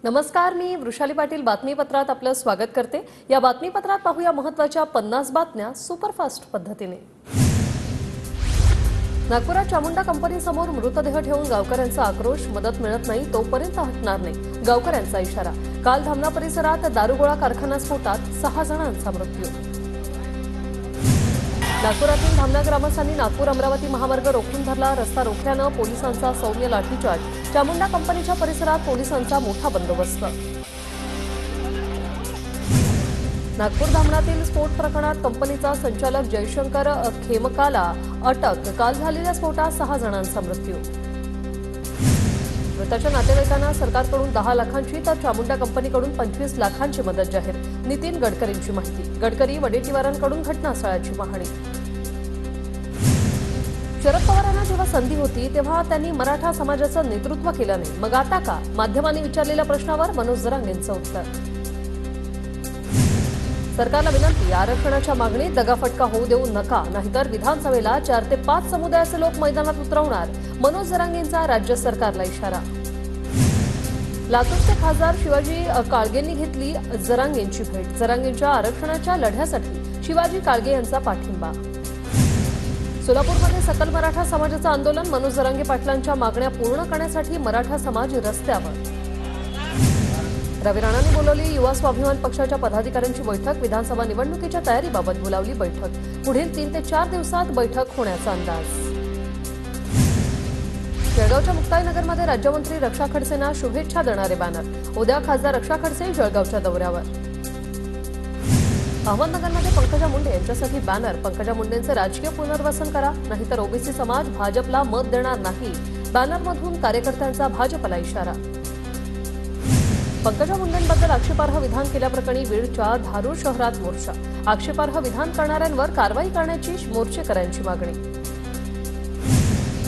नमस्कार, मी वृषाली पाटील बातमीपत्रात आपलं स्वागत करते। या बातमीपत्रात पाहूया महत्त्वाच्या 50 बातम्या सुपरफास्ट पद्धतीने। नागपुरात चामुंडा कंपनीसमोर मृतदेह ठेवून गावकऱ्यांचा आक्रोश, मदत मिळत नाही तोपर्यंत हटणार नाही, गावकऱ्यांचा इशारा। काल धामणा परिसरात दारुगोळा कारखाना स्फोटात 6 जणांचा मृत्यू। नागपुरातील धामणा ग्रामस्थांनी नागपूर अमरावती महामार्ग रोखून धरला, रस्ता रोखल्यानं पोलिसांचा सौम्य लाठीचार्ज। चामुंडा कंपनीच्या परिसरात पोलिसांचा मोठा बंदोबस्त। नागपूर धामणातील स्फोट प्रकरणात कंपनीचा संचालक जयशंकर खेमकाला अटक। काल झालेल्या स्फोटात 6 जणांचा मृत्यू। मृताच्या नातेवाईकांना सरकारकडून 10 लाखांची तर चामुंडा कंपनीकडून 25 लाखांची मदत जाहीर। नितीन गडकरींची माहिती। गडकरी वडेट्टीवारांकडून घटनास्थळाची पाहणी। शरद पवारांना जेव्हा संधी होती तेव्हा त्यांनी मराठा समाजाचं नेतृत्व केलं नाही, मग आता का? माध्यमांनी विचारलेल्या प्रश्नावर मनोज जरांगेंचं उत्तर। सरकारला विनंती, आरक्षणाच्या मागणीत दगाफटका होऊ देऊ नका, नाहीतर विधानसभेला 4 ते 5 समुदायाचे लोक मैदानात उतरवणार, मनोज जरांगेंचा राज्य सरकारला इशारा। लातूरचे खासदार शिवाजी काळगेंनी घेतली जरांगेंची भेट। जरांगेंच्या आरक्षणाच्या लढ्यासाठी शिवाजी काळगे यांचा पाठिंबा। सोलापूरमध्ये सकल मराठा समाजाचं आंदोलन, मनोज जरांगे पाटलांच्या मागण्या पूर्ण करण्यासाठी मराठा समाज रस्त्यावर। रवी राणांनी बोलावली युवा स्वाभिमान पक्षाच्या पदाधिकाऱ्यांची बैठक। विधानसभा निवडणुकीच्या तयारीबाबत बोलावली बैठक। पुढील 3 ते 4 दिवसात बैठक होण्याचा अंदाज। जळगावच्या मुक्ताईनगरमध्ये राज्यमंत्री रक्षा खडसेंना शुभेच्छा देणारे बॅनर। उद्या खासदार रक्षा खडसे जळगावच्या दौऱ्यावर। अहमदनगरमध्ये पंकजा मुंडे यांच्यासाठी बॅनर। पंकजा मुंडेंचे राजकीय पुनर्वसन करा, नाहीतर ओबीसी समाज भाजपला मत देणार नाही। बॅनरमधून कार्यकर्त्यांचा भाजपला इशारा। पंकजा मुंडेंबद्दल आक्षेपार्ह विधान केल्याप्रकरणी बीडच्या धारूर शहरात मोर्चा। आक्षेपार्ह विधान करणाऱ्यांवर कारवाई करण्याची मोर्चेकऱ्यांची मागणी।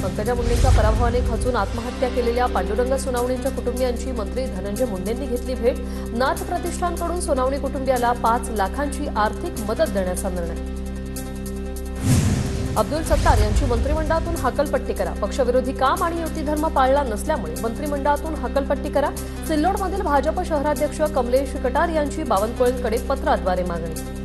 पंकजा मुंडेंच्या पराभवाने खचून आत्महत्या केलेल्या पांडुरंग सोनावणेंच्या कुटुंबियांची मंत्री धनंजय मुंडेंनी घेतली भेट। नाथ प्रतिष्ठानकडून सोनावणे कुटुंबियाला 5 लाखांची आर्थिक मदत देण्याचा निर्णय। अब्दुल सत्तार यांची मंत्रिमंडळातून हकालपट्टी करा, पक्षविरोधी काम आणि युती धर्म पाळला नसल्यामुळे मंत्रिमंडळातून हकालपट्टी करा। सिल्लोडमधील भाजप शहराध्यक्ष कमलेश कटार यांची बावनकुळेंकडे पत्राद्वारे मागणी।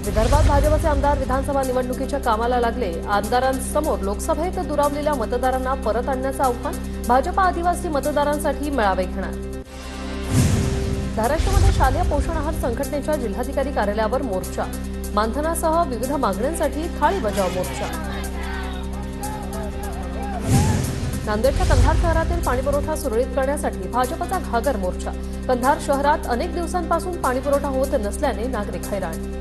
विदर्भात भाजपचे आमदार विधानसभा निवडणुकीच्या कामाला लागले। आमदारांसमोर लोकसभेत दुरावलेल्या मतदारांना परत आणण्याचं आव्हान। भाजप आदिवासी मतदारांसाठी मेळावे घेणार। धाराशिवमध्ये शालेय पोषण आहार संघटनेच्या जिल्हाधिकारी कार्यालयावर मोर्चा। मानधनासह विविध मागण्यांसाठी थाळी बजाव मोर्चा। नांदेडच्या कंधार शहरातील पाणीपुरवठा सुरळीत करण्यासाठी भाजपचा घागर मोर्चा। कंधार शहरात अनेक दिवसांपासून पाणीपुरवठा होत नसल्याने नागरिक हैराण।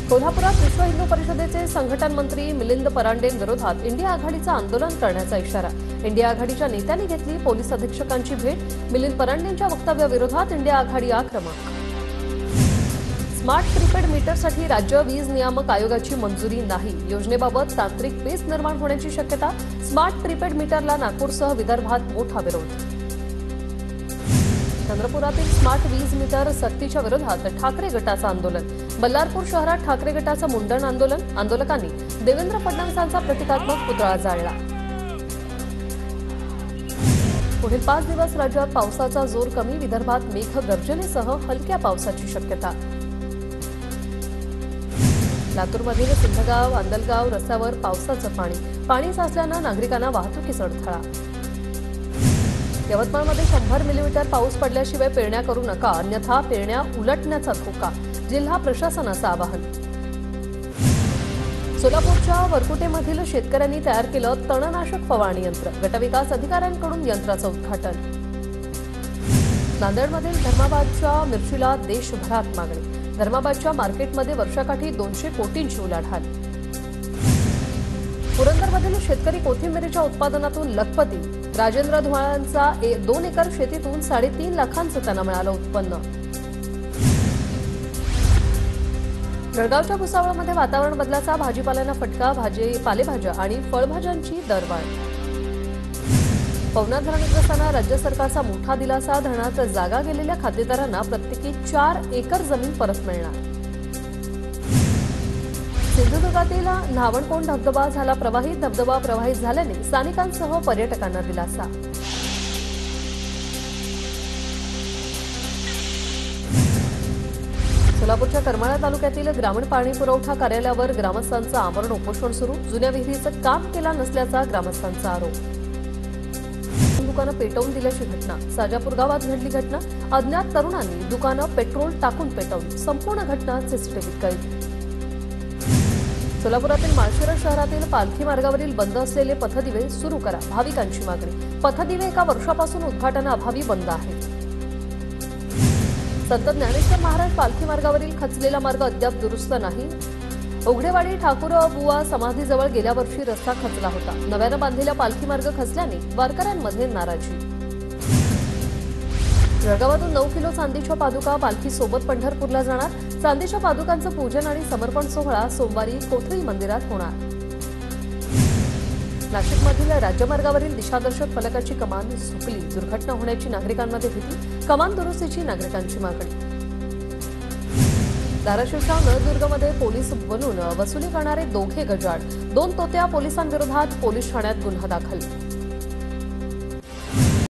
कोल्हापुरात विश्व हिंदू परिषदेचे संघटन मंत्री मिलिंद परांडेंविरोधात इंडिया आघाडीचं आंदोलन करण्याचा इशारा। इंडिया आघाडीच्या नेत्यांनी घेतली पोलीस अधीक्षकांची भेट। मिलिंद परांडेंच्या वक्तव्याविरोधात इंडिया आघाडी आक्रमक। स्मार्ट प्रीपेड मीटरसाठी राज्य वीज नियामक आयोगाची मंजुरी नाही, योजनेबाबत तांत्रिक पेच निर्माण होण्याची शक्यता। स्मार्ट प्रीपेड मीटरला नागपूरसह विदर्भात मोठा विरोध। चंद्रपुरातील स्मार्ट वीज मीटर सक्तीच्या विरोधात ठाकरे गटाचं आंदोलन। बल्लारपूर शहरात ठाकरे गटाचं मुंडण आंदोलन। आंदोलकांनी देवेंद्र फडणवीसांचा प्रतिकात्मक पुतळा जाळला। पुढील 5 दिवस राज्यात पावसाचा जोर कमी, विदर्भात मेघगर्जनेसह हलक्या पावसाची शक्यता। लातूरमधील सिंधगाव अंदलगाव रस्त्यावर पावसाचं पाणी साचल्यानं नागरिकांना वाहतुकीचा अडथळा। यवतमाळमध्ये 100 मिलीमीटर पाऊस पडल्याशिवाय पेरण्या करू नका, अन्यथा पेरण्या उलटण्याचा धोका। जिल्हा प्रशासनाचं आवाहन। सोलापूरच्या वरकुटेमधील शेतकऱ्यांनी तयार केलं तणनाशक फवारणी यंत्र। गटविकास अधिकाऱ्यांकडून यंत्राचं उद्घाटन। नांदेडमधील धर्माबादच्या मिरचीला देशभरात मागणी। धर्माबादच्या मार्केटमध्ये वर्षाकाठी 200 कोटींची उलाढाल। पुरंदरमधील शेतकरी कोथिंबिरीच्या उत्पादनातून लखपती। राजेंद्र धुमाळांचा 2 एकर शेतीतून 3.5 लाखांचं त्यांना मिळालं उत्पन्न। जळगावच्या भुसावळमध्ये वातावरण बदलाचा, भाजीपाल्यांना फटका। पालेभाज्या आणि फळभाज्यांची दरवाढ। पवना धरणग्रस्तांना राज्य सरकारचा मोठा दिलासा। धरणात जागा गेलेल्या खातेदारांना प्रत्येकी 4 एकर जमीन परत मिळणार। सिंधुदुर्गातील न्हावणकोंड धबधबा झाला प्रवाहित। धबधबा प्रवाहित झाल्याने स्थानिकांसह पर्यटकांना दिलासा। सोलापूरच्या करमाळा तालुक्यातील ग्रामीण पाणी पुरवठा कार्यालयावर ग्रामस्थांचं आमरण उपोषण सुरू. जुन्या विहिरीचं काम केला नसल्याचा ग्रामस्थांचा आरोप. दुकानं पेटवून दिल्याची घटना. साजापूर गावात घडली घटना. अज्ञात तरुणांनी दुकानं पेट्रोल टाकून पेटवली. संपूर्ण घटना सीसीटीव्हीत कैद. सोलापुरातील माळशिरस शहरातील पालखी मार्गावरील बंद असलेले पथदिवे सुरू करा, भाविकांची मागणी. पथदिवे एका वर्षापासून उद्घाटनाअभावी बंद आहेत. संत ज्ञानेश्वर महाराज पालखी मार्गावरील खचलेला मार्ग अद्याप दुरुस्त नाही. उघडेवाडी ठाकूर बुवा समाधीजवळ गेल्या वर्षी रस्ता खचला होता. नव्यानं बांधलेला पालखी मार्ग खचल्याने वारकऱ्यांमध्ये नाराजी. जळगावातून 9 किलो चांदीच्या पादुका पालखीसोबत पंढरपूरला जाणार. चांदीच्या पादुकांचं पूजन आणि समर्पण सोहळा सोमवारी कोथळी मंदिरात होणार. नाशिकमधील राज्यमार्गावरील दिशादर्शक फलकाची कमान झुकली. दुर्घटना होण्याची नागरिकांमध्ये भीती. कमान दुरुस्तीची नागरिकांची मागणी. धाराशिवच्या नळदुर्गमध्ये पोलीस बनून वसुली करणारे दोघे गजाड. 2 तोत्या पोलिसांविरोधात पोलीस ठाण्यात गुन्हा दाखल.